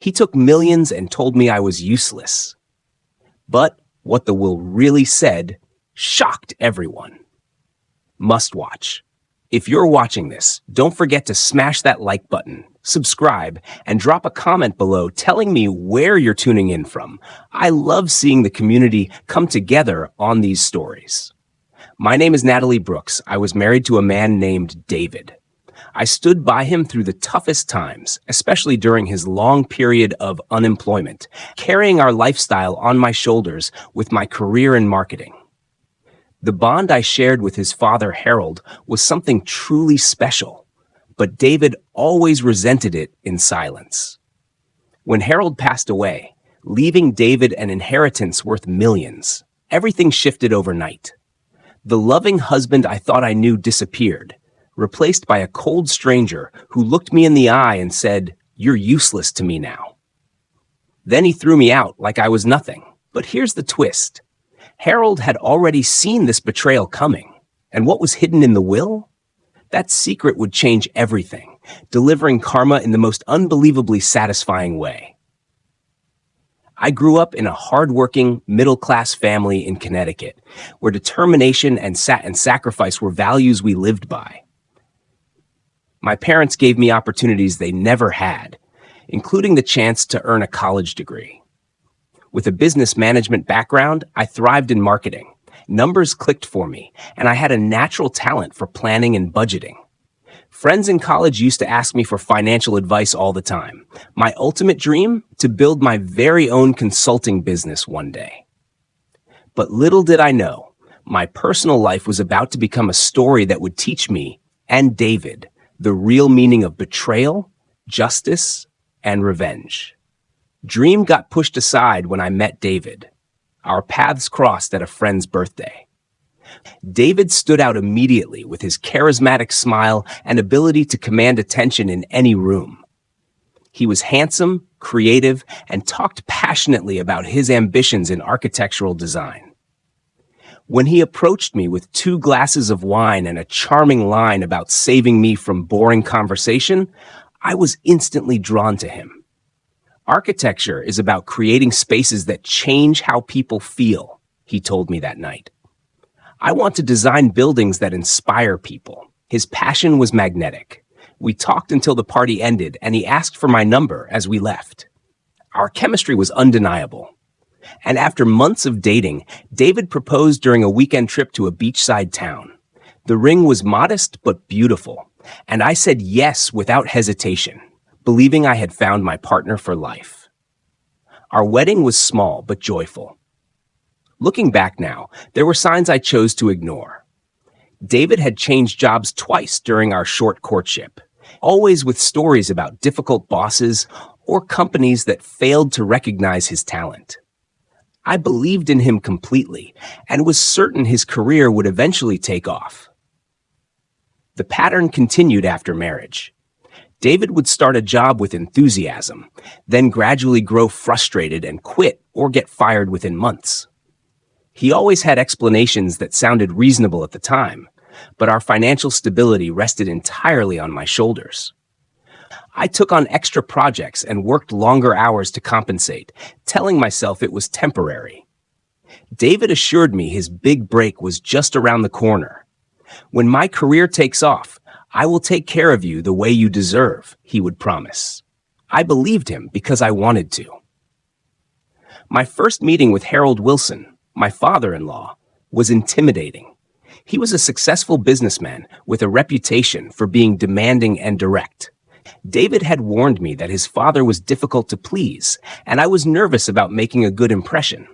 He took millions and told me I was useless. But what the will really said shocked everyone. Must watch. If you're watching this, don't forget to smash that like button, subscribe, and drop a comment below telling me where you're tuning in from. I love seeing the community come together on these stories. My name is Natalie Brooks. I was married to a man named David. I stood by him through the toughest times, especially during his long period of unemployment, carrying our lifestyle on my shoulders with my career in marketing. The bond I shared with his father, Harold, was something truly special, but David always resented it in silence. When Harold passed away, leaving David an inheritance worth millions, everything shifted overnight. The loving husband I thought I knew disappeared, replaced by a cold stranger who looked me in the eye and said, "You're useless to me now." Then he threw me out like I was nothing. But here's the twist. Harold had already seen this betrayal coming, and what was hidden in the will? That secret would change everything, delivering karma in the most unbelievably satisfying way. I grew up in a hardworking, middle-class family in Connecticut, where determination and sacrifice were values we lived by. My parents gave me opportunities they never had, including the chance to earn a college degree. With a business management background, I thrived in marketing. Numbers clicked for me, and I had a natural talent for planning and budgeting. Friends in college used to ask me for financial advice all the time. My ultimate dream? To build my very own consulting business one day. But little did I know, my personal life was about to become a story that would teach me, and David, the real meaning of betrayal, justice, and revenge. Dream got pushed aside when I met David. Our paths crossed at a friend's birthday. David stood out immediately with his charismatic smile and ability to command attention in any room. He was handsome, creative, and talked passionately about his ambitions in architectural design. When he approached me with 2 glasses of wine and a charming line about saving me from boring conversation, I was instantly drawn to him. Architecture is about creating spaces that change how people feel, he told me that night. I want to design buildings that inspire people. His passion was magnetic. We talked until the party ended, and he asked for my number as we left. Our chemistry was undeniable. And after months of dating, David proposed during a weekend trip to a beachside town. The ring was modest but beautiful, and I said yes without hesitation, believing I had found my partner for life. Our wedding was small but joyful. Looking back now, there were signs I chose to ignore. David had changed jobs twice during our short courtship, always with stories about difficult bosses or companies that failed to recognize his talent. I believed in him completely and was certain his career would eventually take off. The pattern continued after marriage. David would start a job with enthusiasm, then gradually grow frustrated and quit or get fired within months. He always had explanations that sounded reasonable at the time, but our financial stability rested entirely on my shoulders. I took on extra projects and worked longer hours to compensate, telling myself it was temporary. David assured me his big break was just around the corner. "When my career takes off, I will take care of you the way you deserve," he would promise. I believed him because I wanted to. My first meeting with Harold Wilson, my father-in-law, was intimidating. He was a successful businessman with a reputation for being demanding and direct. David had warned me that his father was difficult to please, and I was nervous about making a good impression.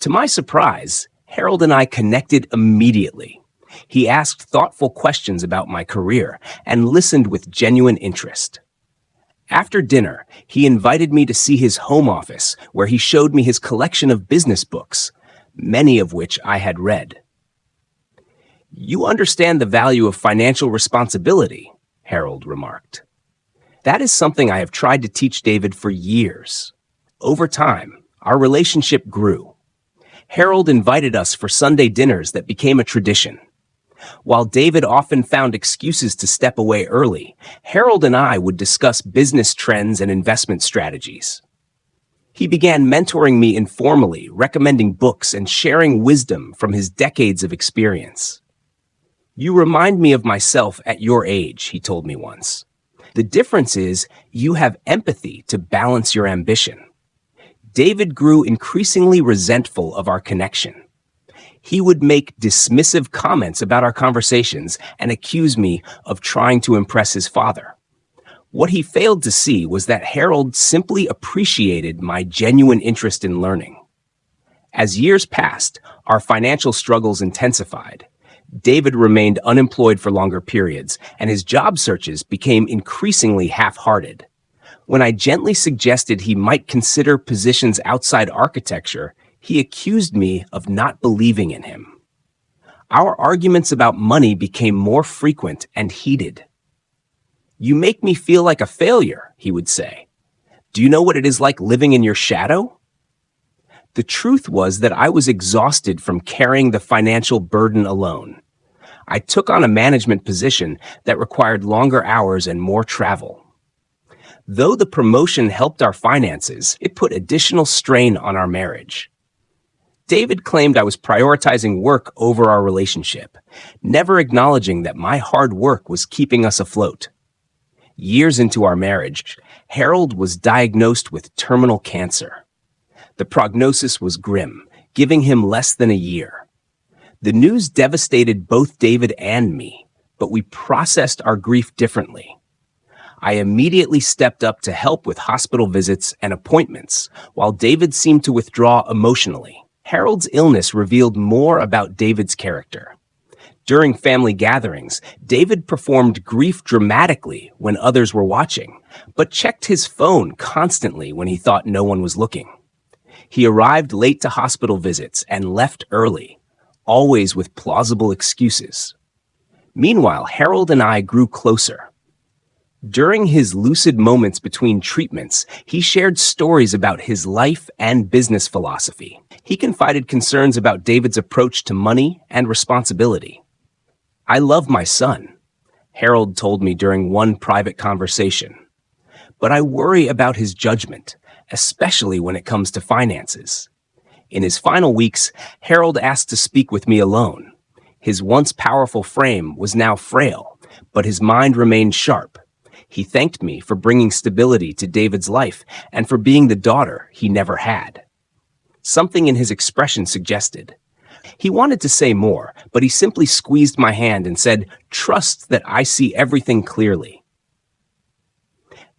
To my surprise, Harold and I connected immediately. He asked thoughtful questions about my career and listened with genuine interest. After dinner, he invited me to see his home office, where he showed me his collection of business books, many of which I had read. "You understand the value of financial responsibility," Harold remarked. That is something I have tried to teach David for years. Over time, our relationship grew. Harold invited us for Sunday dinners that became a tradition. While David often found excuses to step away early, Harold and I would discuss business trends and investment strategies. He began mentoring me informally, recommending books and sharing wisdom from his decades of experience. "You remind me of myself at your age," he told me once. "The difference is you have empathy to balance your ambition." David grew increasingly resentful of our connection. He would make dismissive comments about our conversations and accuse me of trying to impress his father. What he failed to see was that Harold simply appreciated my genuine interest in learning. As years passed, our financial struggles intensified. David remained unemployed for longer periods, and his job searches became increasingly half-hearted. When I gently suggested he might consider positions outside architecture, he accused me of not believing in him. Our arguments about money became more frequent and heated. "You make me feel like a failure," he would say. "Do you know what it is like living in your shadow?" The truth was that I was exhausted from carrying the financial burden alone. I took on a management position that required longer hours and more travel. Though the promotion helped our finances, it put additional strain on our marriage. David claimed I was prioritizing work over our relationship, never acknowledging that my hard work was keeping us afloat. Years into our marriage, Harold was diagnosed with terminal cancer. The prognosis was grim, giving him less than a year. The news devastated both David and me, but we processed our grief differently. I immediately stepped up to help with hospital visits and appointments, while David seemed to withdraw emotionally. Harold's illness revealed more about David's character. During family gatherings, David performed grief dramatically when others were watching, but checked his phone constantly when he thought no one was looking. He arrived late to hospital visits and left early, always with plausible excuses. Meanwhile, Harold and I grew closer. During his lucid moments between treatments, he shared stories about his life and business philosophy. He confided concerns about David's approach to money and responsibility. "I love my son," Harold told me during one private conversation, "but I worry about his judgment, especially when it comes to finances." In his final weeks, Harold asked to speak with me alone. His once powerful frame was now frail, but his mind remained sharp. He thanked me for bringing stability to David's life and for being the daughter he never had. Something in his expression suggested. He wanted to say more, but he simply squeezed my hand and said, "Trust that I see everything clearly."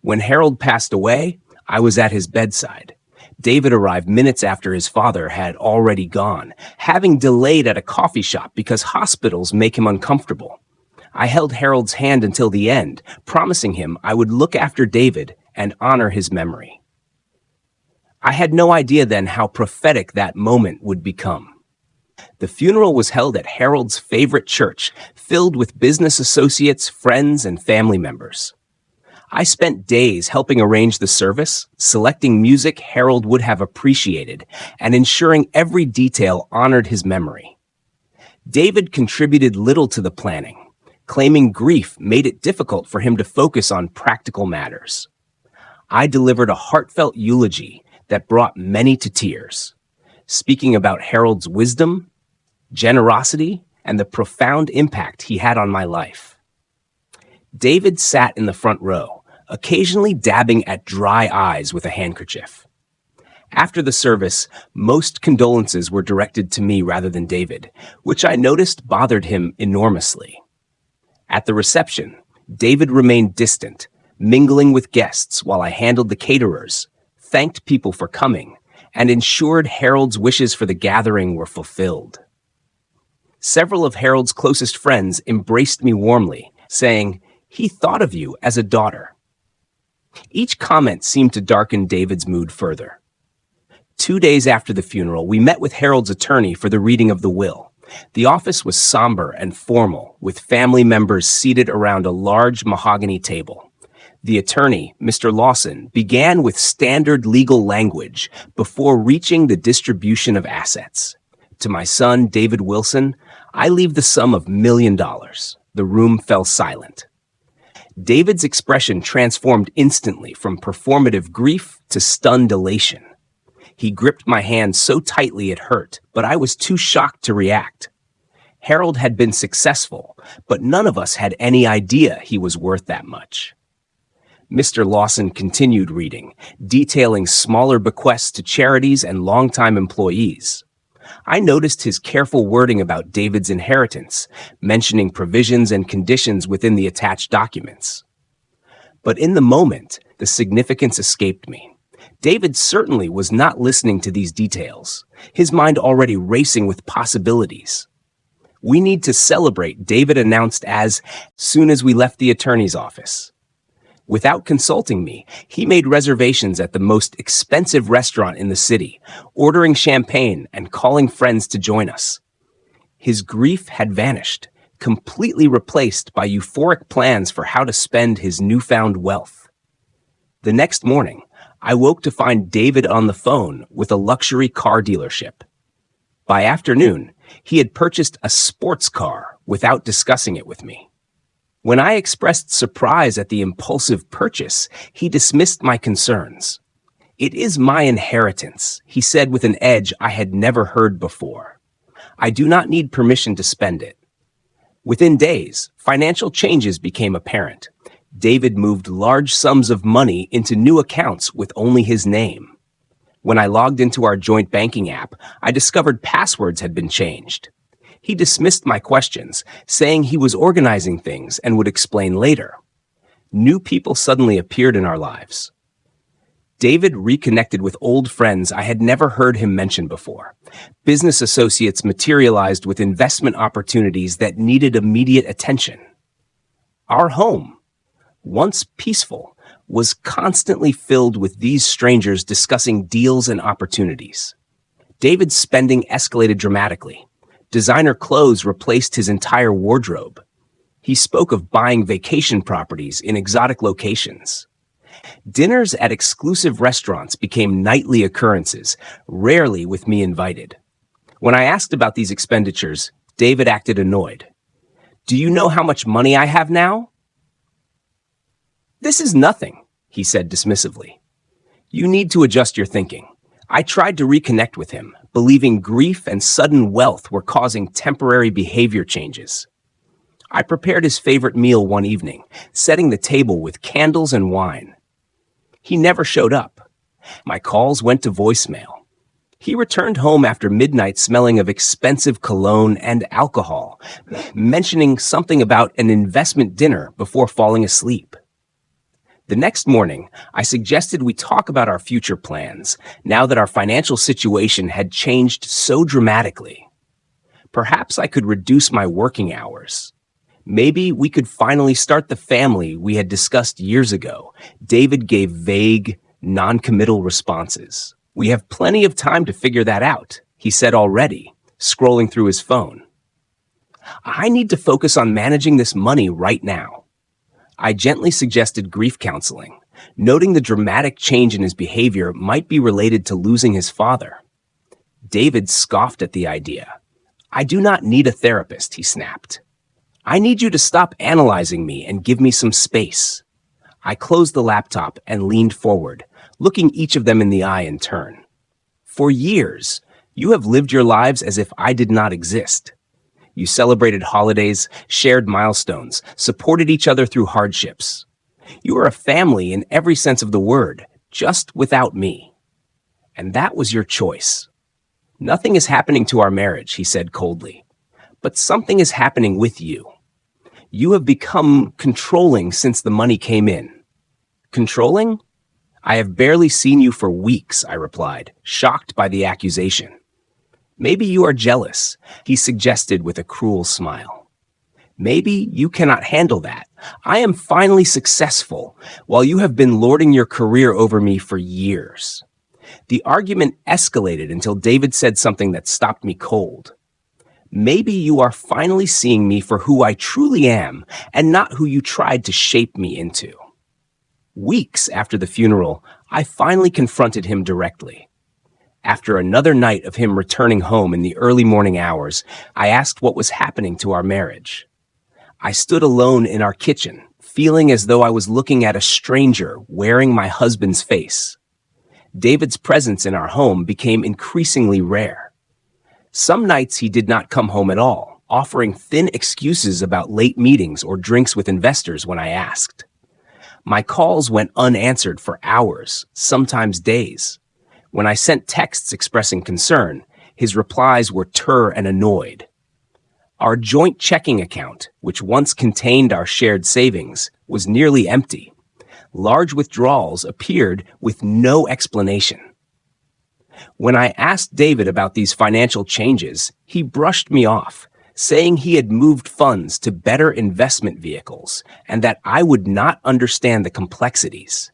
When Harold passed away, I was at his bedside. David arrived minutes after his father had already gone, having delayed at a coffee shop because hospitals make him uncomfortable. I held Harold's hand until the end, promising him I would look after David and honor his memory. I had no idea then how prophetic that moment would become. The funeral was held at Harold's favorite church, filled with business associates, friends, and family members. I spent days helping arrange the service, selecting music Harold would have appreciated, and ensuring every detail honored his memory. David contributed little to the planning, claiming grief made it difficult for him to focus on practical matters. I delivered a heartfelt eulogy that brought many to tears, speaking about Harold's wisdom, generosity, and the profound impact he had on my life. David sat in the front row, occasionally dabbing at dry eyes with a handkerchief. After the service, most condolences were directed to me rather than David, which I noticed bothered him enormously. At the reception, David remained distant, mingling with guests while I handled the caterers, thanked people for coming, and ensured Harold's wishes for the gathering were fulfilled. Several of Harold's closest friends embraced me warmly, saying, "He thought of you as a daughter." Each comment seemed to darken David's mood further. 2 days after the funeral, we met with Harold's attorney for the reading of the will. The office was somber and formal, with family members seated around a large mahogany table. The attorney, Mr. Lawson, began with standard legal language before reaching the distribution of assets. To my son, David Wilson, I leave the sum of $1,000,000. The room fell silent. David's expression transformed instantly from performative grief to stunned elation. He gripped my hand so tightly it hurt, but I was too shocked to react. Harold had been successful, but none of us had any idea he was worth that much. Mr. Lawson continued reading, detailing smaller bequests to charities and longtime employees. I noticed his careful wording about David's inheritance, mentioning provisions and conditions within the attached documents. But in the moment, the significance escaped me. David certainly was not listening to these details, his mind already racing with possibilities. "We need to celebrate," David announced as soon as we left the attorney's office. Without consulting me, he made reservations at the most expensive restaurant in the city, ordering champagne and calling friends to join us. His grief had vanished, completely replaced by euphoric plans for how to spend his newfound wealth. The next morning, I woke to find David on the phone with a luxury car dealership. By afternoon, he had purchased a sports car without discussing it with me. When I expressed surprise at the impulsive purchase, he dismissed my concerns. "It is my inheritance," he said with an edge I had never heard before. "I do not need permission to spend it." Within days, financial changes became apparent. David moved large sums of money into new accounts with only his name. When I logged into our joint banking app, I discovered passwords had been changed. He dismissed my questions, saying he was organizing things and would explain later. New people suddenly appeared in our lives. David reconnected with old friends I had never heard him mention before. Business associates materialized with investment opportunities that needed immediate attention. Our home, once peaceful, was constantly filled with these strangers discussing deals and opportunities. David's spending escalated dramatically. Designer clothes replaced his entire wardrobe. He spoke of buying vacation properties in exotic locations. Dinners at exclusive restaurants became nightly occurrences, rarely with me invited. When I asked about these expenditures, David acted annoyed. "Do you know how much money I have now?" "This is nothing," he said dismissively. "You need to adjust your thinking." I tried to reconnect with him, believing grief and sudden wealth were causing temporary behavior changes. I prepared his favorite meal one evening, setting the table with candles and wine. He never showed up. My calls went to voicemail. He returned home after midnight smelling of expensive cologne and alcohol, mentioning something about an investment dinner before falling asleep. The next morning, I suggested we talk about our future plans, now that our financial situation had changed so dramatically. Perhaps I could reduce my working hours. Maybe we could finally start the family we had discussed years ago. David gave vague, non-committal responses. "We have plenty of time to figure that out," he said already, scrolling through his phone. "I need to focus on managing this money right now." I gently suggested grief counseling, noting the dramatic change in his behavior might be related to losing his father. David scoffed at the idea. "I do not need a therapist," he snapped. "I need you to stop analyzing me and give me some space." I closed the laptop and leaned forward, looking each of them in the eye in turn. "For years, you have lived your lives as if I did not exist. You celebrated holidays, shared milestones, supported each other through hardships. You are a family in every sense of the word, just without me. And that was your choice. Nothing is happening to our marriage," he said coldly, "but something is happening with you. You have become controlling since the money came in." "Controlling? I have barely seen you for weeks," I replied, shocked by the accusation. "Maybe you are jealous," he suggested with a cruel smile. "Maybe you cannot handle that. I am finally successful, while you have been lording your career over me for years." The argument escalated until David said something that stopped me cold. "Maybe you are finally seeing me for who I truly am, and not who you tried to shape me into." Weeks after the funeral, I finally confronted him directly. After another night of him returning home in the early morning hours, I asked what was happening to our marriage. I stood alone in our kitchen, feeling as though I was looking at a stranger wearing my husband's face. David's presence in our home became increasingly rare. Some nights he did not come home at all, offering thin excuses about late meetings or drinks with investors when I asked. My calls went unanswered for hours, sometimes days. When I sent texts expressing concern, his replies were terse and annoyed. Our joint checking account, which once contained our shared savings, was nearly empty. Large withdrawals appeared with no explanation. When I asked David about these financial changes, he brushed me off, saying he had moved funds to better investment vehicles and that I would not understand the complexities.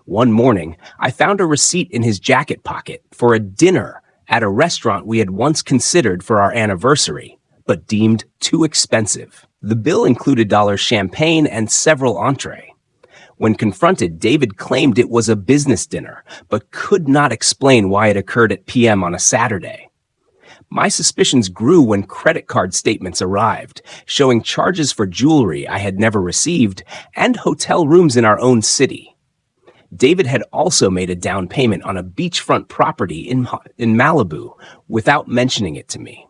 One morning, I found a receipt in his jacket pocket for a dinner at a restaurant we had once considered for our anniversary, but deemed too expensive. The bill included champagne and several entrees. When confronted, David claimed it was a business dinner, but could not explain why it occurred at PM on a Saturday. My suspicions grew when credit card statements arrived, showing charges for jewelry I had never received and hotel rooms in our own city. David had also made a down payment on a beachfront property in Malibu without mentioning it to me.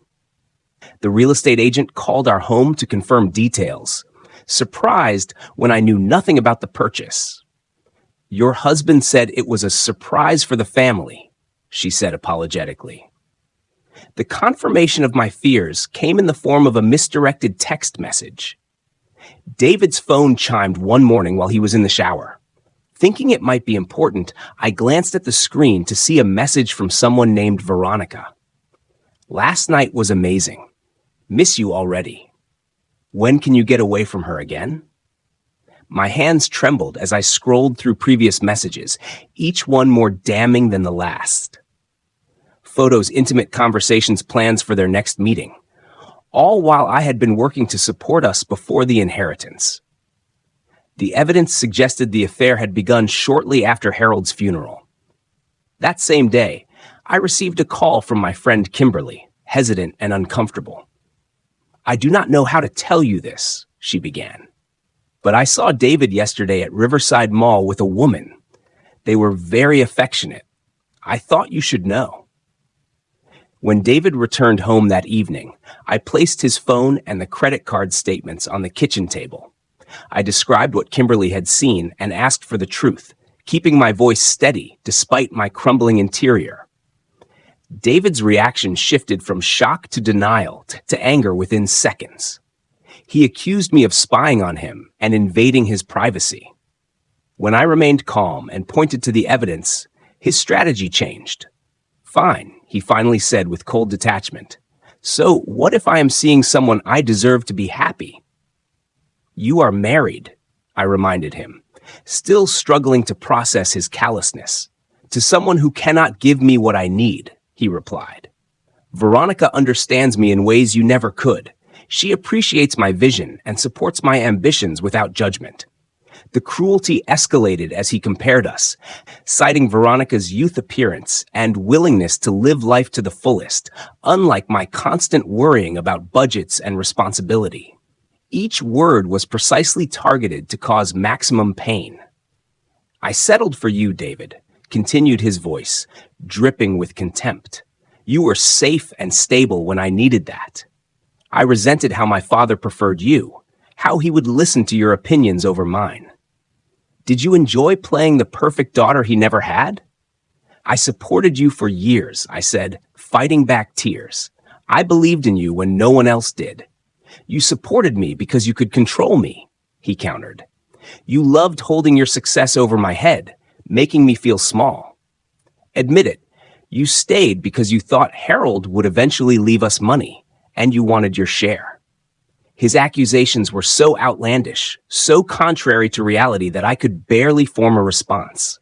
The real estate agent called our home to confirm details, surprised when I knew nothing about the purchase. "Your husband said it was a surprise for the family," she said apologetically. The confirmation of my fears came in the form of a misdirected text message. David's phone chimed one morning while he was in the shower. Thinking it might be important, I glanced at the screen to see a message from someone named Veronica. "Last night was amazing. Miss you already. When can you get away from her again?" My hands trembled as I scrolled through previous messages, each one more damning than the last. Photos, intimate conversations, plans for their next meeting, all while I had been working to support us before the inheritance. The evidence suggested the affair had begun shortly after Harold's funeral. That same day, I received a call from my friend Kimberly, hesitant and uncomfortable. "I do not know how to tell you this," she began, "but I saw David yesterday at Riverside Mall with a woman. They were very affectionate. I thought you should know." When David returned home that evening, I placed his phone and the credit card statements on the kitchen table. I described what Kimberly had seen and asked for the truth, keeping my voice steady despite my crumbling interior. David's reaction shifted from shock to denial to anger within seconds. He accused me of spying on him and invading his privacy. When I remained calm and pointed to the evidence, his strategy changed. "Fine," he finally said with cold detachment. "So what if I am seeing someone I deserve to be happy?" "You are married," I reminded him, still struggling to process his callousness. "To someone who cannot give me what I need," he replied. "Veronica understands me in ways you never could. She appreciates my vision and supports my ambitions without judgment." The cruelty escalated as he compared us, citing Veronica's youth appearance and willingness to live life to the fullest, unlike my constant worrying about budgets and responsibility. Each word was precisely targeted to cause maximum pain. "I settled for you, David," continued his voice, dripping with contempt. "You were safe and stable when I needed that. I resented how my father preferred you, how he would listen to your opinions over mine. Did you enjoy playing the perfect daughter he never had? I supported you for years," I said, fighting back tears. "I believed in you when no one else did. You supported me because you could control me," he countered. "You loved holding your success over my head, making me feel small. Admit it, you stayed because you thought Harold would eventually leave us money, and you wanted your share." His accusations were so outlandish, so contrary to reality that I could barely form a response.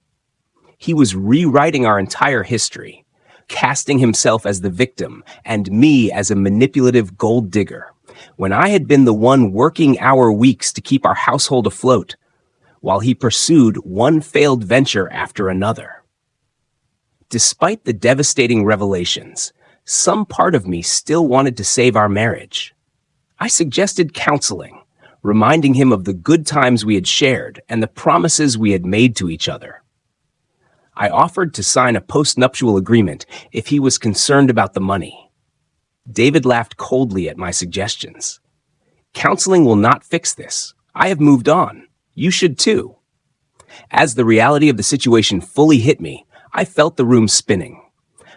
He was rewriting our entire history, casting himself as the victim and me as a manipulative gold digger, when I had been the one working our weeks to keep our household afloat, while he pursued one failed venture after another. Despite the devastating revelations, some part of me still wanted to save our marriage. I suggested counseling, reminding him of the good times we had shared and the promises we had made to each other. I offered to sign a postnuptial agreement if he was concerned about the money. David laughed coldly at my suggestions. Counseling will not fix this. I have moved on. You should too. As the reality of the situation fully hit me, I felt the room spinning.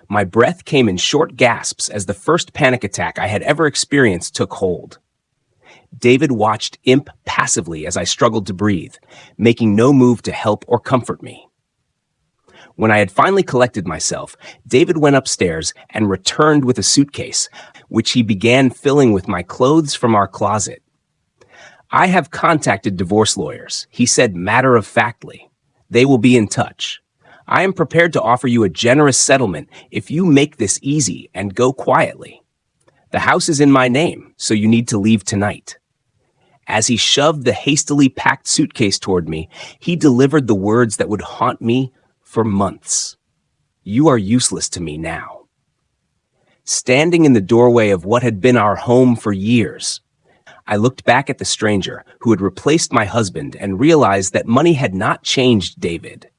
My breath came in short gasps as the first panic attack I had ever experienced took hold. David watched impassively as I struggled to breathe, making no move to help or comfort me. When I had finally collected myself, David went upstairs and returned with a suitcase, which he began filling with my clothes from our closet. I have contacted divorce lawyers, he said matter-of-factly. They will be in touch. I am prepared to offer you a generous settlement if you make this easy and go quietly. The house is in my name, so you need to leave tonight. As he shoved the hastily packed suitcase toward me, he delivered the words that would haunt me for months. You are useless to me now. Standing in the doorway of what had been our home for years, I looked back at the stranger who had replaced my husband and realized that money had not changed David.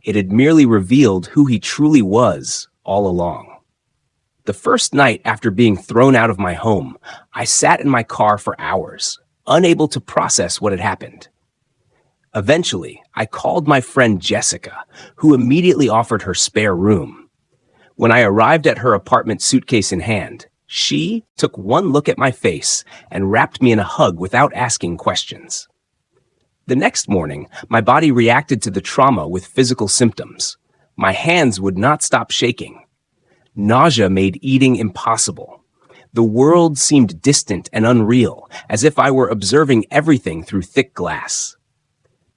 It had merely revealed who he truly was all along. The first night after being thrown out of my home, I sat in my car for hours, unable to process what had happened. Eventually, I called my friend Jessica, who immediately offered her spare room. When I arrived at her apartment, suitcase in hand, she took one look at my face and wrapped me in a hug without asking questions. The next morning, my body reacted to the trauma with physical symptoms. My hands would not stop shaking. Nausea made eating impossible. The world seemed distant and unreal, as if I were observing everything through thick glass.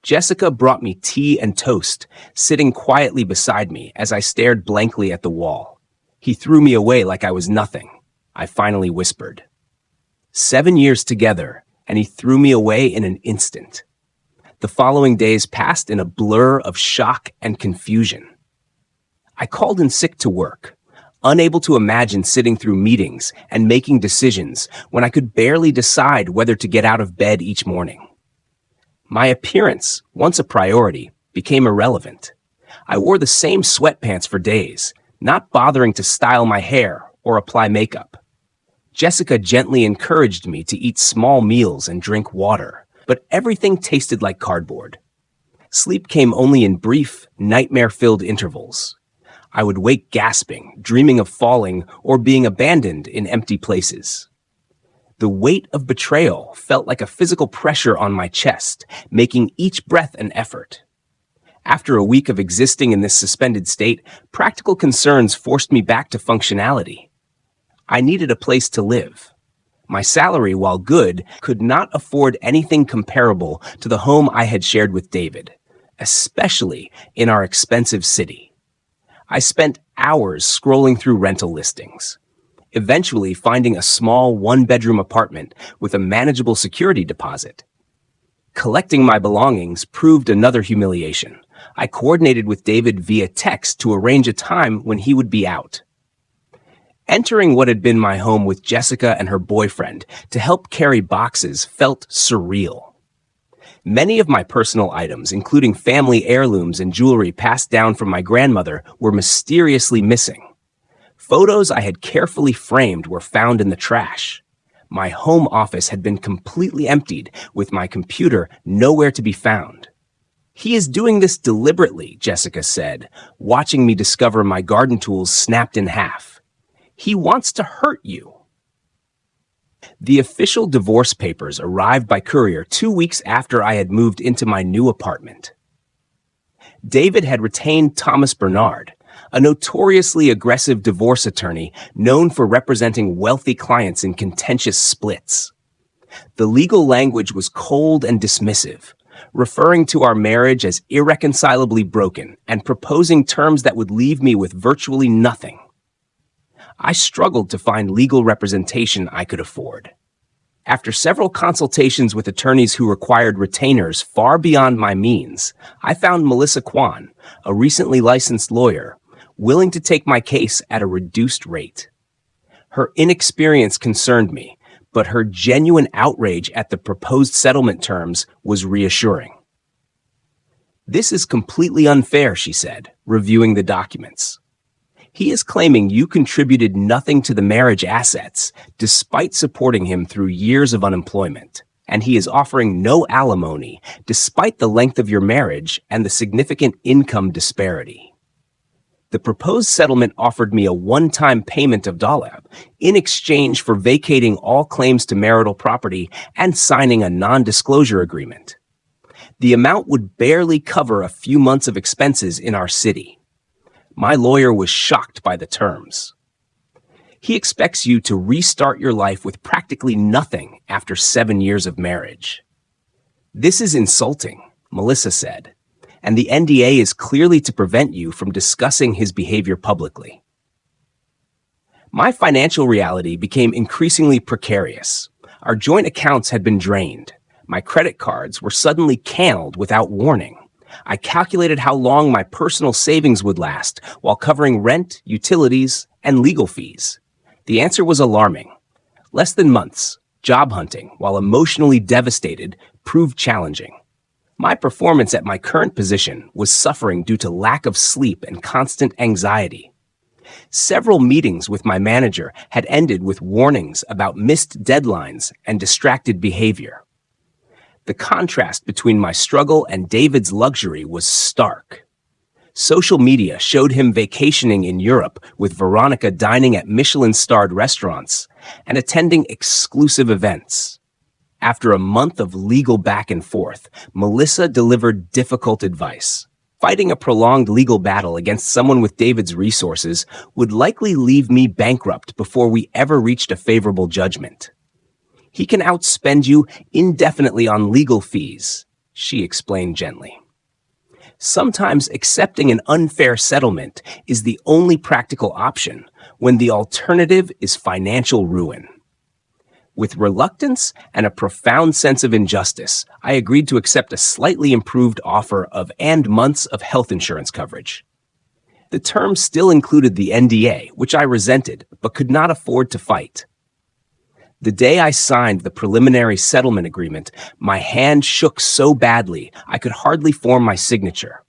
Jessica brought me tea and toast, sitting quietly beside me as I stared blankly at the wall. He threw me away like I was nothing. I finally whispered. 7 years together, and he threw me away in an instant. The following days passed in a blur of shock and confusion. I called in sick to work, unable to imagine sitting through meetings and making decisions when I could barely decide whether to get out of bed each morning. My appearance, once a priority, became irrelevant. I wore the same sweatpants for days, not bothering to style my hair or apply makeup. Jessica gently encouraged me to eat small meals and drink water, but everything tasted like cardboard. Sleep came only in brief, nightmare-filled intervals. I would wake gasping, dreaming of falling or being abandoned in empty places. The weight of betrayal felt like a physical pressure on my chest, making each breath an effort. After a week of existing in this suspended state, practical concerns forced me back to functionality. I needed a place to live. My salary, while good, could not afford anything comparable to the home I had shared with David, especially in our expensive city. I spent hours scrolling through rental listings, eventually finding a small one-bedroom apartment with a manageable security deposit. Collecting my belongings proved another humiliation. I coordinated with David via text to arrange a time when he would be out. Entering what had been my home with Jessica and her boyfriend to help carry boxes felt surreal. Many of my personal items, including family heirlooms and jewelry passed down from my grandmother, were mysteriously missing. Photos I had carefully framed were found in the trash. My home office had been completely emptied, with my computer nowhere to be found. He is doing this deliberately, Jessica said, watching me discover my garden tools snapped in half. He wants to hurt you. The official divorce papers arrived by courier 2 weeks after I had moved into my new apartment. David had retained Thomas Bernard, a notoriously aggressive divorce attorney known for representing wealthy clients in contentious splits. The legal language was cold and dismissive, referring to our marriage as irreconcilably broken and proposing terms that would leave me with virtually nothing. I struggled to find legal representation I could afford. After several consultations with attorneys who required retainers far beyond my means, I found Melissa Kwan, a recently licensed lawyer, willing to take my case at a reduced rate. Her inexperience concerned me, but her genuine outrage at the proposed settlement terms was reassuring. "This is completely unfair," she said, reviewing the documents. "He is claiming you contributed nothing to the marriage assets, despite supporting him through years of unemployment, and he is offering no alimony, despite the length of your marriage and the significant income disparity. The proposed settlement offered me a one-time payment of $1 in exchange for vacating all claims to marital property and signing a non-disclosure agreement. The amount would barely cover a few months of expenses in our city. My lawyer was shocked by the terms. He expects you to restart your life with practically nothing after 7 years of marriage. This is insulting," Melissa said, "and the NDA is clearly to prevent you from discussing his behavior publicly." My financial reality became increasingly precarious. Our joint accounts had been drained. My credit cards were suddenly canceled without warning. I calculated how long my personal savings would last while covering rent, utilities, and legal fees. The answer was alarming. Less than months, job hunting, while emotionally devastated, proved challenging. My performance at my current position was suffering due to lack of sleep and constant anxiety. Several meetings with my manager had ended with warnings about missed deadlines and distracted behavior. The contrast between my struggle and David's luxury was stark. Social media showed him vacationing in Europe with Veronica dining at Michelin-starred restaurants and attending exclusive events. After a month of legal back and forth, Melissa delivered difficult advice. Fighting a prolonged legal battle against someone with David's resources would likely leave me bankrupt before we ever reached a favorable judgment. He can outspend you indefinitely on legal fees, she explained gently. Sometimes accepting an unfair settlement is the only practical option when the alternative is financial ruin. With reluctance and a profound sense of injustice, I agreed to accept a slightly improved offer of and months of health insurance coverage. The terms still included the NDA, which I resented but could not afford to fight. The day I signed the preliminary settlement agreement, my hand shook so badly I could hardly form my signature.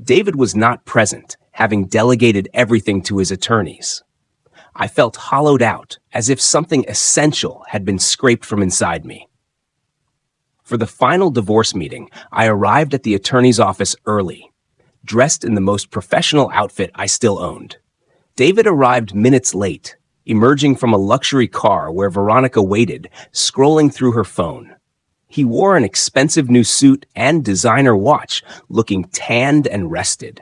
David was not present, having delegated everything to his attorneys. I felt hollowed out, as if something essential had been scraped from inside me. For the final divorce meeting, I arrived at the attorney's office early, dressed in the most professional outfit I still owned. David arrived minutes late, emerging from a luxury car where Veronica waited, scrolling through her phone. He wore an expensive new suit and designer watch, looking tanned and rested.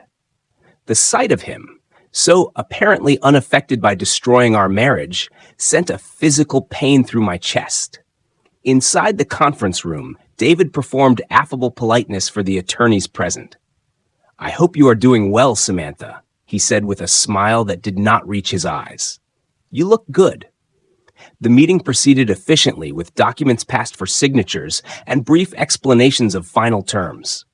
The sight of him, so apparently unaffected by destroying our marriage, sent a physical pain through my chest. Inside the conference room, David performed affable politeness for the attorneys present. "I hope you are doing well, Samantha," he said with a smile that did not reach his eyes. "You look good." The meeting proceeded efficiently with documents passed for signatures and brief explanations of final terms.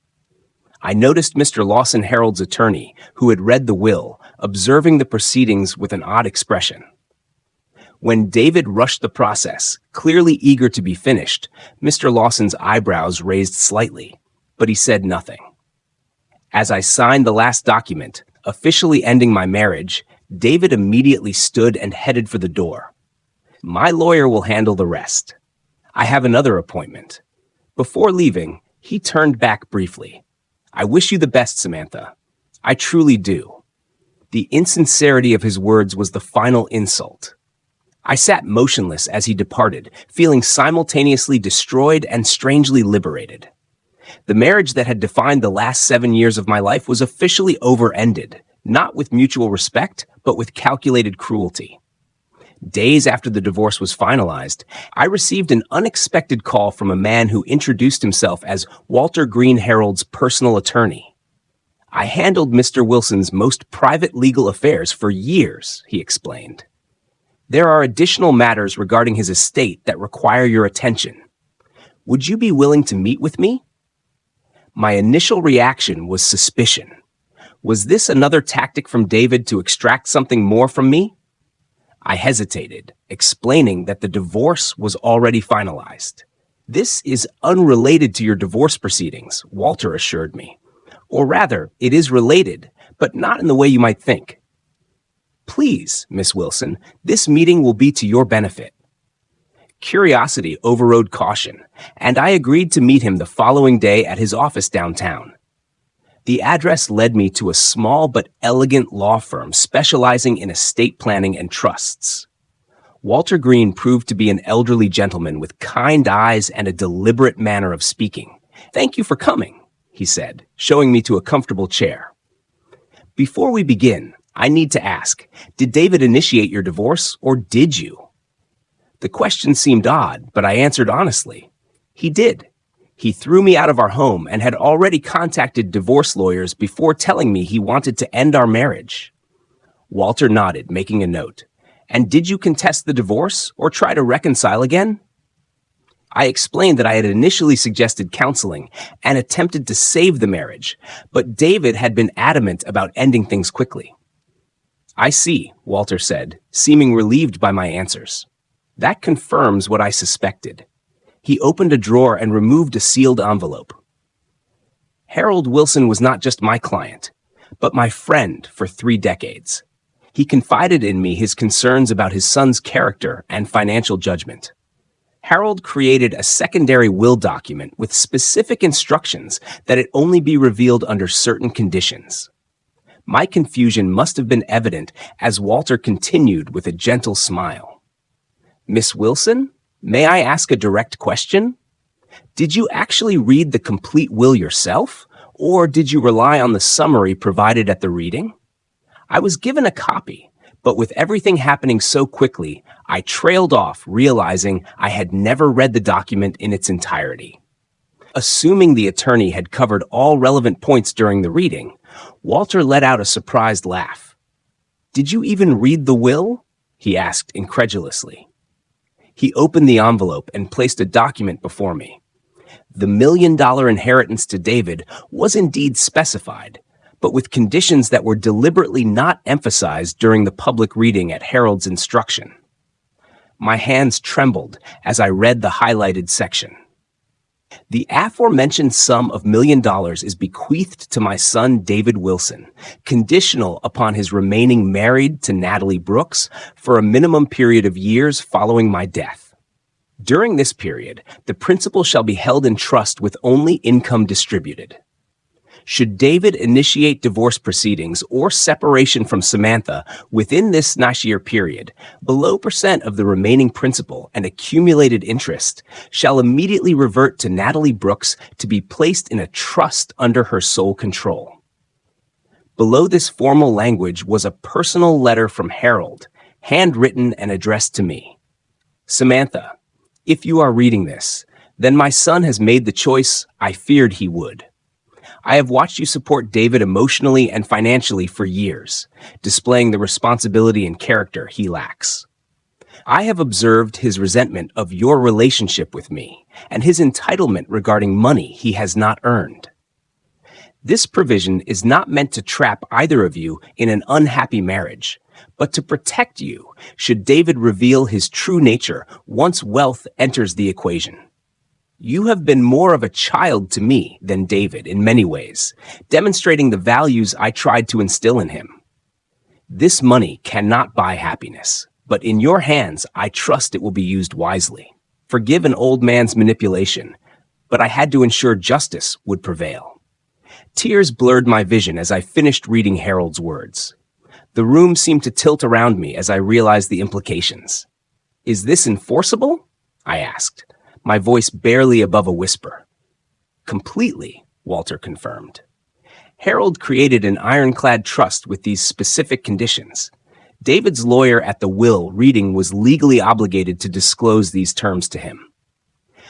I noticed Mr. Lawson Harold's attorney, who had read the will, observing the proceedings with an odd expression. When David rushed the process, clearly eager to be finished, Mr. Lawson's eyebrows raised slightly, but he said nothing. As I signed the last document, officially ending my marriage, David immediately stood and headed for the door. "My lawyer will handle the rest. I have another appointment." Before leaving, he turned back briefly. "I wish you the best, Samantha. I truly do." The insincerity of his words was the final insult. I sat motionless as he departed, feeling simultaneously destroyed and strangely liberated. The marriage that had defined the last 7 years of my life was officially over-ended, not with mutual respect, but with calculated cruelty. Days after the divorce was finalized, I received an unexpected call from a man who introduced himself as Walter Green Harold's personal attorney. "I handled Mr. Wilson's most private legal affairs for years," he explained. "There are additional matters regarding his estate that require your attention. Would you be willing to meet with me?" My initial reaction was suspicion. Was this another tactic from David to extract something more from me? I hesitated, explaining that the divorce was already finalized. This is unrelated to your divorce proceedings, Walter assured me. Or rather, it is related, but not in the way you might think. Please, Miss Wilson, this meeting will be to your benefit. Curiosity overrode caution, and I agreed to meet him the following day at his office downtown. The address led me to a small but elegant law firm specializing in estate planning and trusts. Walter Green proved to be an elderly gentleman with kind eyes and a deliberate manner of speaking. "Thank you for coming," he said, showing me to a comfortable chair. "Before we begin, I need to ask, did David initiate your divorce, or did you?" The question seemed odd, but I answered honestly. He did. He threw me out of our home and had already contacted divorce lawyers before telling me he wanted to end our marriage. Walter nodded, making a note. "And did you contest the divorce or try to reconcile again?" I explained that I had initially suggested counseling and attempted to save the marriage, but David had been adamant about ending things quickly. "I see," Walter said, seeming relieved by my answers. "That confirms what I suspected." He opened a drawer and removed a sealed envelope. Harold Wilson was not just my client, but my friend for 3 decades. He confided in me his concerns about his son's character and financial judgment. Harold created a secondary will document with specific instructions that it only be revealed under certain conditions. My confusion must have been evident as Walter continued with a gentle smile. "Miss Wilson? May I ask a direct question? Did you actually read the complete will yourself, or did you rely on the summary provided at the reading?" I was given a copy, but with everything happening so quickly, I trailed off, realizing I had never read the document in its entirety. Assuming the attorney had covered all relevant points during the reading, Walter let out a surprised laugh. "Did you even read the will?" he asked incredulously. He opened the envelope and placed a document before me. The $1 million inheritance to David was indeed specified, but with conditions that were deliberately not emphasized during the public reading at Harold's instruction. My hands trembled as I read the highlighted section. "The aforementioned sum of $1 million is bequeathed to my son David Wilson, conditional upon his remaining married to Natalie Brooks for a minimum period of years following my death. During this period, the principal shall be held in trust with only income distributed. Should David initiate divorce proceedings or separation from Samantha within this 9-year period, below % of the remaining principal and accumulated interest shall immediately revert to Natalie Brooks to be placed in a trust under her sole control." Below this formal language was a personal letter from Harold, handwritten and addressed to me. "Samantha, if you are reading this, then my son has made the choice I feared he would. I have watched you support David emotionally and financially for years, displaying the responsibility and character he lacks. I have observed his resentment of your relationship with me and his entitlement regarding money he has not earned. This provision is not meant to trap either of you in an unhappy marriage, but to protect you should David reveal his true nature once wealth enters the equation. You have been more of a child to me than David in many ways, demonstrating the values I tried to instill in him. This money cannot buy happiness, but in your hands, I trust it will be used wisely. Forgive an old man's manipulation, but I had to ensure justice would prevail." Tears blurred my vision as I finished reading Harold's words. The room seemed to tilt around me as I realized the implications. "Is this enforceable?" I asked, my voice barely above a whisper. "Completely," Walter confirmed. Harold created an ironclad trust with these specific conditions. David's lawyer at the will reading was legally obligated to disclose these terms to him.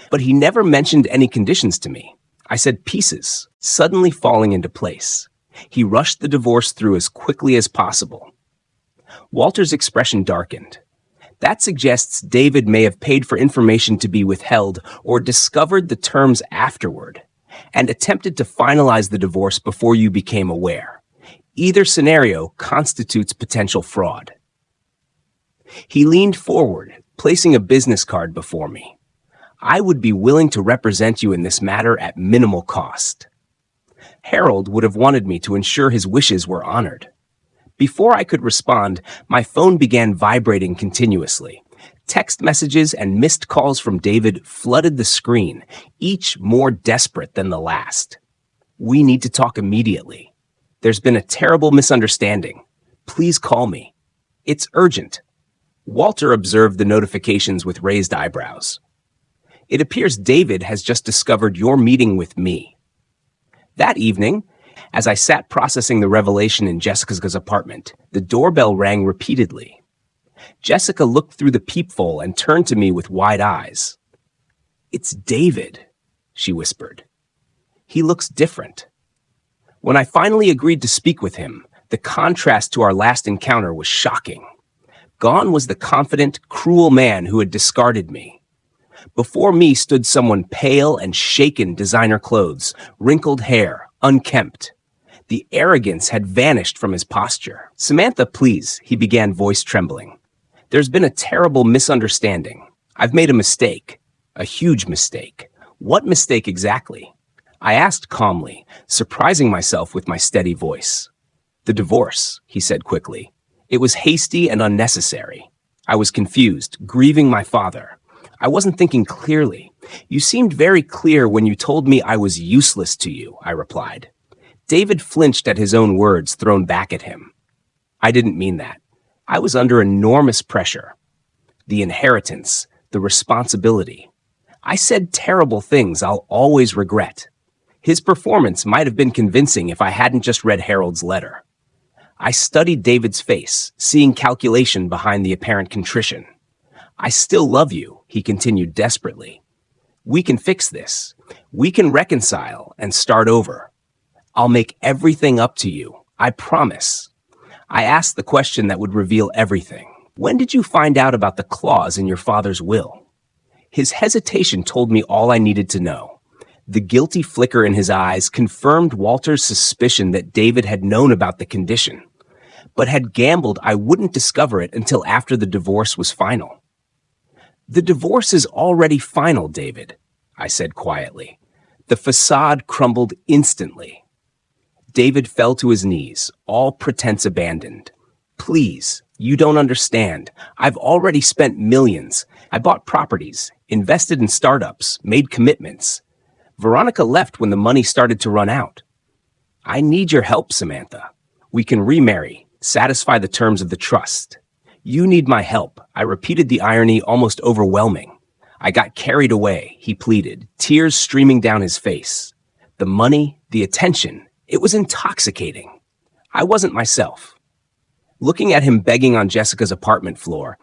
But he never mentioned any conditions to me. I said pieces, suddenly falling into place. He rushed the divorce through as quickly as possible. Walter's expression darkened. That suggests David may have paid for information to be withheld or discovered the terms afterward and attempted to finalize the divorce before you became aware. Either scenario constitutes potential fraud. He leaned forward, placing a business card before me. I would be willing to represent you in this matter at minimal cost. Harold would have wanted me to ensure his wishes were honored. Before I could respond, my phone began vibrating continuously. Text messages and missed calls from David flooded the screen, each more desperate than the last. We need to talk immediately. There's been a terrible misunderstanding. Please call me. It's urgent. Walter observed the notifications with raised eyebrows. It appears David has just discovered your meeting with me. That evening, as I sat processing the revelation in Jessica's apartment, the doorbell rang repeatedly. Jessica looked through the peephole and turned to me with wide eyes. "It's David," she whispered. "He looks different." When I finally agreed to speak with him, the contrast to our last encounter was shocking. Gone was the confident, cruel man who had discarded me. Before me stood someone pale and shaken, designer clothes, wrinkled hair, unkempt. The arrogance had vanished from his posture. "Samantha, please," he began, voice trembling. "There's been a terrible misunderstanding. I've made a mistake. A huge mistake." "What mistake exactly?" I asked calmly, surprising myself with my steady voice. "The divorce," he said quickly. "It was hasty and unnecessary. I was confused, grieving my father. I wasn't thinking clearly. You seemed very clear when you told me I was useless to you," I replied. David flinched at his own words thrown back at him. "I didn't mean that. I was under enormous pressure. The inheritance, the responsibility. I said terrible things I'll always regret. His performance might have been convincing if I hadn't just read Harold's letter." I studied David's face, seeing calculation behind the apparent contrition. "I still love you," he continued desperately. "We can fix this. We can reconcile and start over. I'll make everything up to you. I promise." I asked the question that would reveal everything. "When did you find out about the clause in your father's will?" His hesitation told me all I needed to know. The guilty flicker in his eyes confirmed Walter's suspicion that David had known about the condition, but had gambled I wouldn't discover it until after the divorce was final. "The divorce is already final, David," I said quietly. The facade crumbled instantly. David fell to his knees, all pretense abandoned. "Please, you don't understand. I've already spent millions. I bought properties, invested in startups, made commitments. Veronica left when the money started to run out. I need your help, Samantha. We can remarry, satisfy the terms of the trust. You need my help." I repeated the irony almost overwhelming. "I got carried away," he pleaded, tears streaming down his face. The money, the attention, it was intoxicating. I wasn't myself. Looking at him begging on Jessica's apartment floor,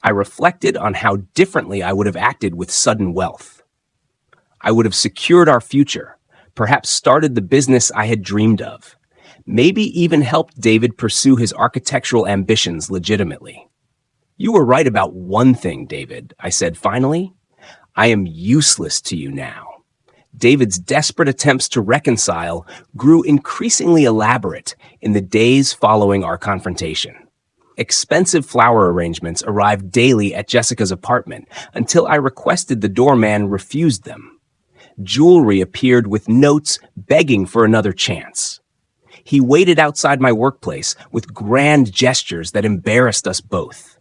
I reflected on how differently I would have acted with sudden wealth. I would have secured our future, perhaps started the business I had dreamed of, maybe even helped David pursue his architectural ambitions legitimately. "You were right about one thing, David," I said finally. "I am useless to you now." David's desperate attempts to reconcile grew increasingly elaborate in the days following our confrontation. Expensive flower arrangements arrived daily at Jessica's apartment until I requested the doorman refused them. Jewelry appeared with notes begging for another chance. He waited outside my workplace with grand gestures that embarrassed us both.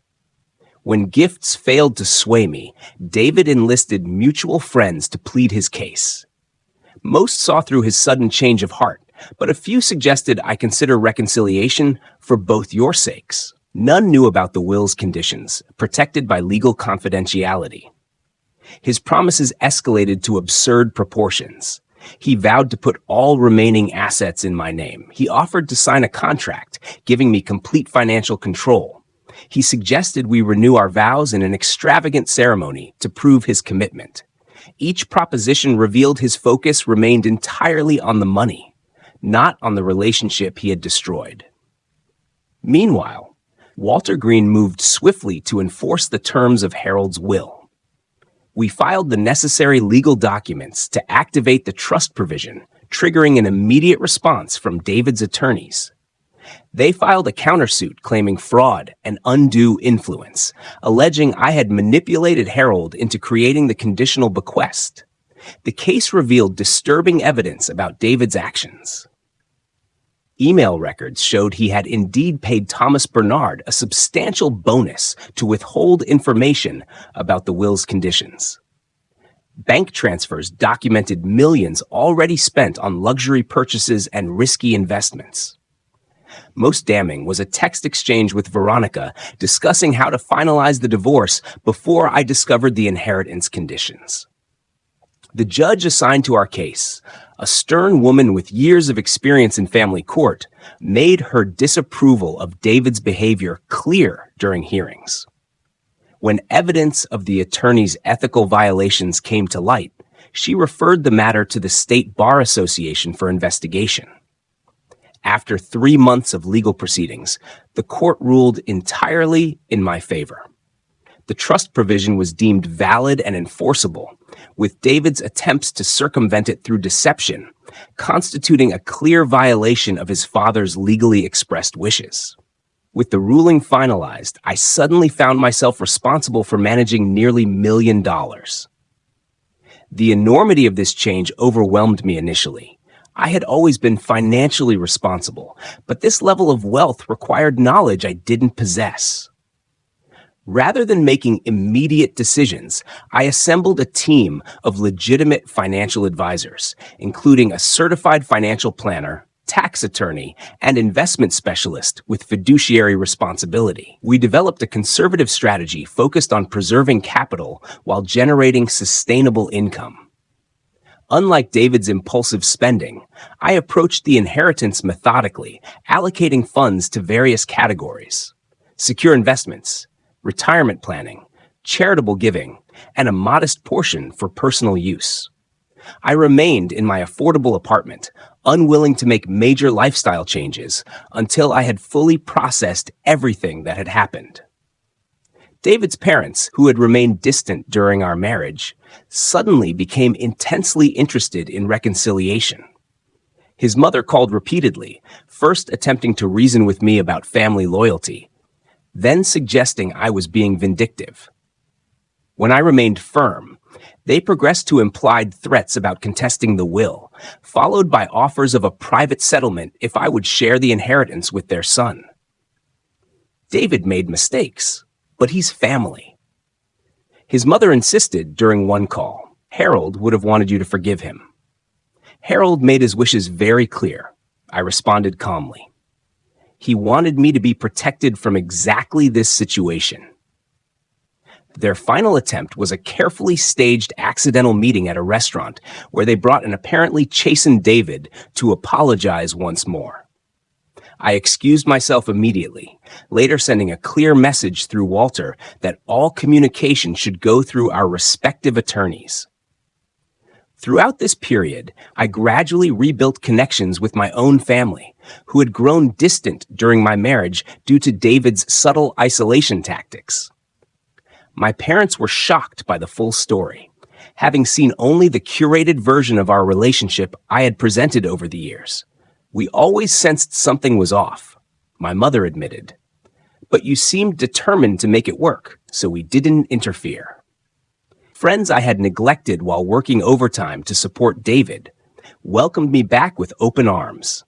When gifts failed to sway me, David enlisted mutual friends to plead his case. Most saw through his sudden change of heart, but a few suggested I consider reconciliation for both your sakes. None knew about the will's conditions, protected by legal confidentiality. His promises escalated to absurd proportions. He vowed to put all remaining assets in my name. He offered to sign a contract, giving me complete financial control. He suggested we renew our vows in an extravagant ceremony to prove his commitment. Each proposition revealed his focus remained entirely on the money, not on the relationship he had destroyed. Meanwhile, Walter Green moved swiftly to enforce the terms of Harold's will. We filed the necessary legal documents to activate the trust provision, triggering an immediate response from David's attorneys. They filed a countersuit claiming fraud and undue influence, alleging I had manipulated Harold into creating the conditional bequest. The case revealed disturbing evidence about David's actions. Email records showed he had indeed paid Thomas Bernard a substantial bonus to withhold information about the will's conditions. Bank transfers documented millions already spent on luxury purchases and risky investments. Most damning was a text exchange with Veronica discussing how to finalize the divorce before I discovered the inheritance conditions. The judge assigned to our case, a stern woman with years of experience in family court, made her disapproval of David's behavior clear during hearings. When evidence of the attorney's ethical violations came to light, she referred the matter to the State Bar Association for investigation. After 3 months of legal proceedings, the court ruled entirely in my favor. The trust provision was deemed valid and enforceable, with David's attempts to circumvent it through deception constituting a clear violation of his father's legally expressed wishes. With the ruling finalized, I suddenly found myself responsible for managing nearly $1 million. The enormity of this change overwhelmed me initially. I had always been financially responsible, but this level of wealth required knowledge I didn't possess. Rather than making immediate decisions, I assembled a team of legitimate financial advisors, including a certified financial planner, tax attorney, and investment specialist with fiduciary responsibility. We developed a conservative strategy focused on preserving capital while generating sustainable income. Unlike David's impulsive spending, I approached the inheritance methodically, allocating funds to various categories: secure investments, retirement planning, charitable giving, and a modest portion for personal use. I remained in my affordable apartment, unwilling to make major lifestyle changes until I had fully processed everything that had happened. David's parents, who had remained distant during our marriage, suddenly became intensely interested in reconciliation. His mother called repeatedly, first attempting to reason with me about family loyalty, then suggesting I was being vindictive. When I remained firm, they progressed to implied threats about contesting the will, followed by offers of a private settlement if I would share the inheritance with their son. David made mistakes, but he's family. His mother insisted during one call, Harold would have wanted you to forgive him. Harold made his wishes very clear. I responded calmly. He wanted me to be protected from exactly this situation. Their final attempt was a carefully staged accidental meeting at a restaurant where they brought an apparently chastened David to apologize once more. I excused myself immediately, later sending a clear message through Walter that all communication should go through our respective attorneys. Throughout this period, I gradually rebuilt connections with my own family, who had grown distant during my marriage due to David's subtle isolation tactics. My parents were shocked by the full story, having seen only the curated version of our relationship I had presented over the years. We always sensed something was off, my mother admitted. But you seemed determined to make it work, so we didn't interfere. Friends I had neglected while working overtime to support David welcomed me back with open arms.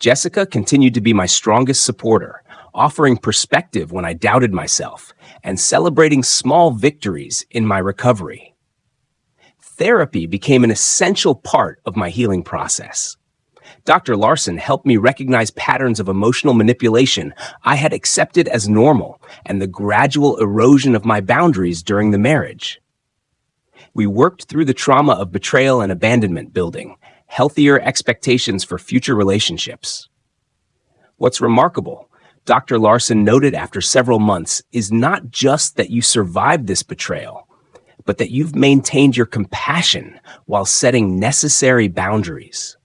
Jessica continued to be my strongest supporter, offering perspective when I doubted myself and celebrating small victories in my recovery. Therapy became an essential part of my healing process. Dr. Larson helped me recognize patterns of emotional manipulation I had accepted as normal and the gradual erosion of my boundaries during the marriage. We worked through the trauma of betrayal and abandonment, building healthier expectations for future relationships. What's remarkable, Dr. Larson noted after several months, is not just that you survived this betrayal, but that you've maintained your compassion while setting necessary boundaries.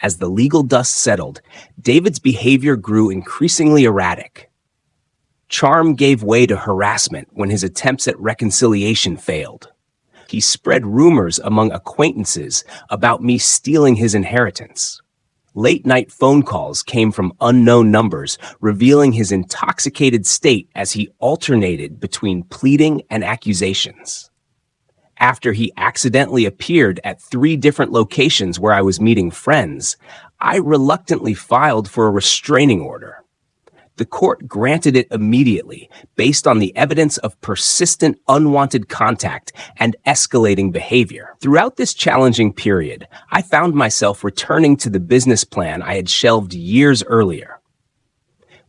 As the legal dust settled, David's behavior grew increasingly erratic. Charm gave way to harassment when his attempts at reconciliation failed. He spread rumors among acquaintances about me stealing his inheritance. Late-night phone calls came from unknown numbers, revealing his intoxicated state as he alternated between pleading and accusations. After he accidentally appeared at 3 different locations where I was meeting friends, I reluctantly filed for a restraining order. The court granted it immediately, based on the evidence of persistent unwanted contact and escalating behavior. Throughout this challenging period, I found myself returning to the business plan I had shelved years earlier.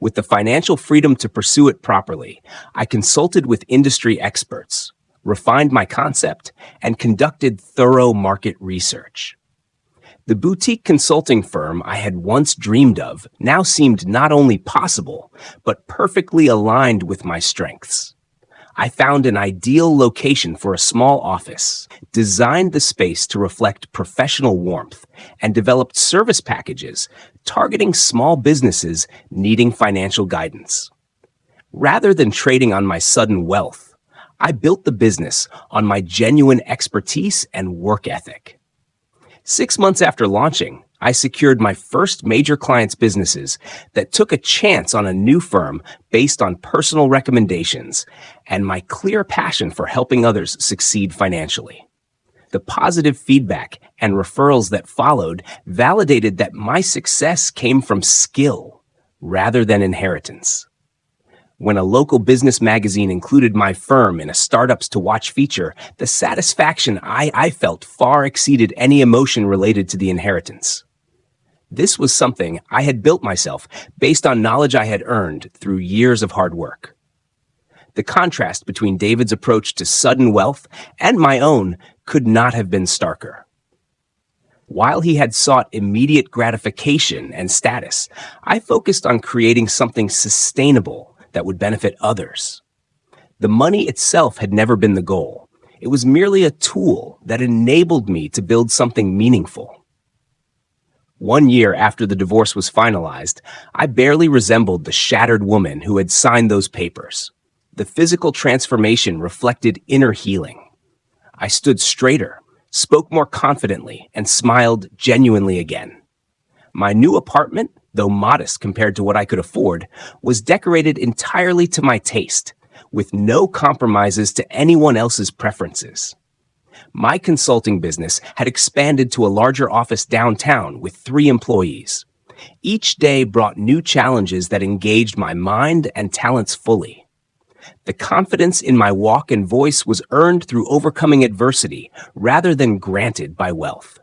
With the financial freedom to pursue it properly, I consulted with industry experts, refined my concept, and conducted thorough market research. The boutique consulting firm I had once dreamed of now seemed not only possible, but perfectly aligned with my strengths. I found an ideal location for a small office, designed the space to reflect professional warmth, and developed service packages targeting small businesses needing financial guidance. Rather than trading on my sudden wealth, I built the business on my genuine expertise and work ethic. 6 months after launching, I secured my first major clients' businesses that took a chance on a new firm based on personal recommendations and my clear passion for helping others succeed financially. The positive feedback and referrals that followed validated that my success came from skill rather than inheritance. When a local business magazine included my firm in a Startups to Watch feature, the satisfaction I felt far exceeded any emotion related to the inheritance. This was something I had built myself based on knowledge I had earned through years of hard work. The contrast between David's approach to sudden wealth and my own could not have been starker. While he had sought immediate gratification and status, I focused on creating something sustainable that would benefit others. The money itself had never been the goal. It was merely a tool that enabled me to build something meaningful. 1 year after the divorce was finalized, I barely resembled the shattered woman who had signed those papers. The physical transformation reflected inner healing. I stood straighter, spoke more confidently, and smiled genuinely again. My new apartment, though modest compared to what I could afford, was decorated entirely to my taste, with no compromises to anyone else's preferences. My consulting business had expanded to a larger office downtown with 3 employees. Each day brought new challenges that engaged my mind and talents fully. The confidence in my walk and voice was earned through overcoming adversity rather than granted by wealth.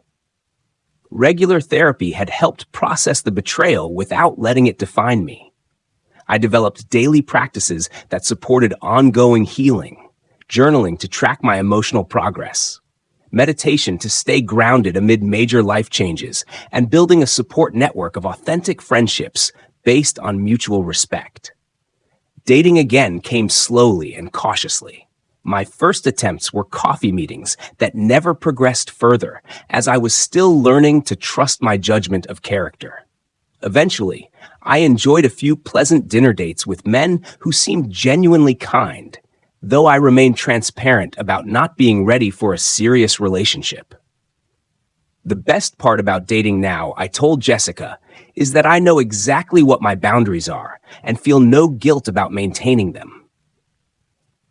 Regular therapy had helped process the betrayal without letting it define me. I developed daily practices that supported ongoing healing, journaling to track my emotional progress, meditation to stay grounded amid major life changes, and building a support network of authentic friendships based on mutual respect. Dating again came slowly and cautiously. My first attempts were coffee meetings that never progressed further, as I was still learning to trust my judgment of character. Eventually, I enjoyed a few pleasant dinner dates with men who seemed genuinely kind, though I remained transparent about not being ready for a serious relationship. The best part about dating now, I told Jessica, is that I know exactly what my boundaries are and feel no guilt about maintaining them.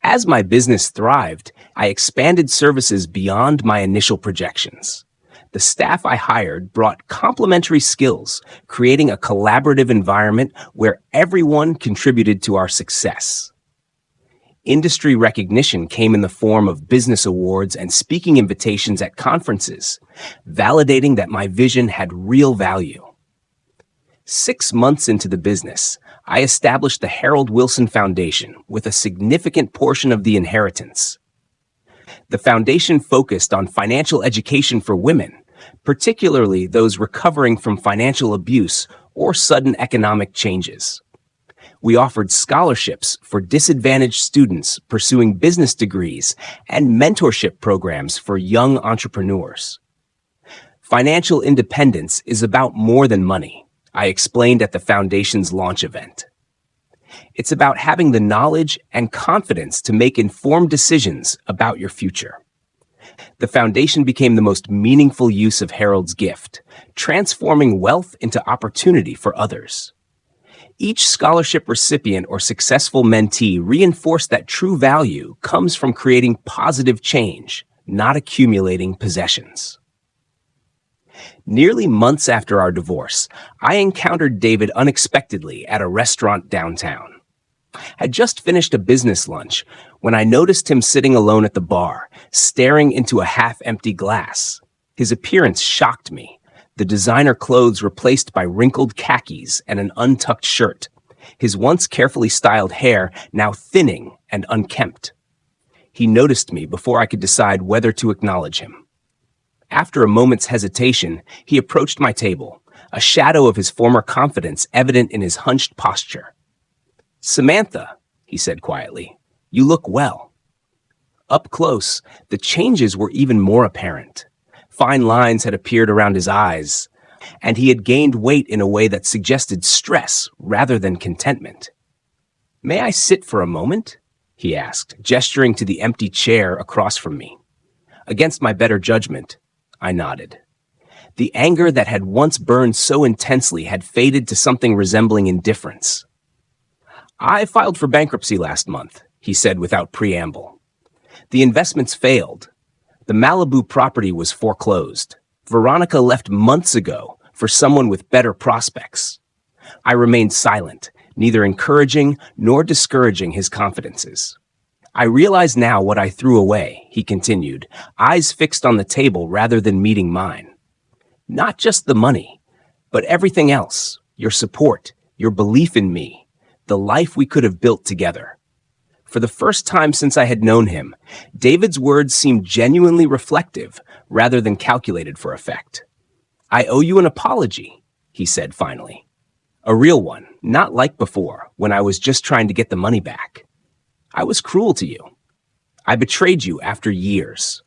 As my business thrived, I expanded services beyond my initial projections. The staff I hired brought complementary skills, creating a collaborative environment where everyone contributed to our success. Industry recognition came in the form of business awards and speaking invitations at conferences, validating that my vision had real value. 6 months into the business, I established the Harold Wilson Foundation with a significant portion of the inheritance. The foundation focused on financial education for women, particularly those recovering from financial abuse or sudden economic changes. We offered scholarships for disadvantaged students pursuing business degrees and mentorship programs for young entrepreneurs. Financial independence is about more than money, I explained at the foundation's launch event. It's about having the knowledge and confidence to make informed decisions about your future. The foundation became the most meaningful use of Harold's gift, transforming wealth into opportunity for others. Each scholarship recipient or successful mentee reinforced that true value comes from creating positive change, not accumulating possessions. Nearly months after our divorce, I encountered David unexpectedly at a restaurant downtown. I'd just finished a business lunch when I noticed him sitting alone at the bar, staring into a half-empty glass. His appearance shocked me. The designer clothes replaced by wrinkled khakis and an untucked shirt. His once carefully styled hair now thinning and unkempt. He noticed me before I could decide whether to acknowledge him. After a moment's hesitation, he approached my table, a shadow of his former confidence evident in his hunched posture. "Samantha," he said quietly, "you look well." Up close, the changes were even more apparent. Fine lines had appeared around his eyes, and he had gained weight in a way that suggested stress rather than contentment. "May I sit for a moment?" he asked, gesturing to the empty chair across from me. Against my better judgment, I nodded. The anger that had once burned so intensely had faded to something resembling indifference. "I filed for bankruptcy last month," he said without preamble. "The investments failed. The Malibu property was foreclosed. Veronica left months ago for someone with better prospects." I remained silent, neither encouraging nor discouraging his confidences. "I realize now what I threw away," he continued, eyes fixed on the table rather than meeting mine. "Not just the money, but everything else, your support, your belief in me, the life we could have built together." For the first time since I had known him, David's words seemed genuinely reflective rather than calculated for effect. "I owe you an apology," he said finally. "A real one, not like before, when I was just trying to get the money back. I was cruel to you. I betrayed you after years.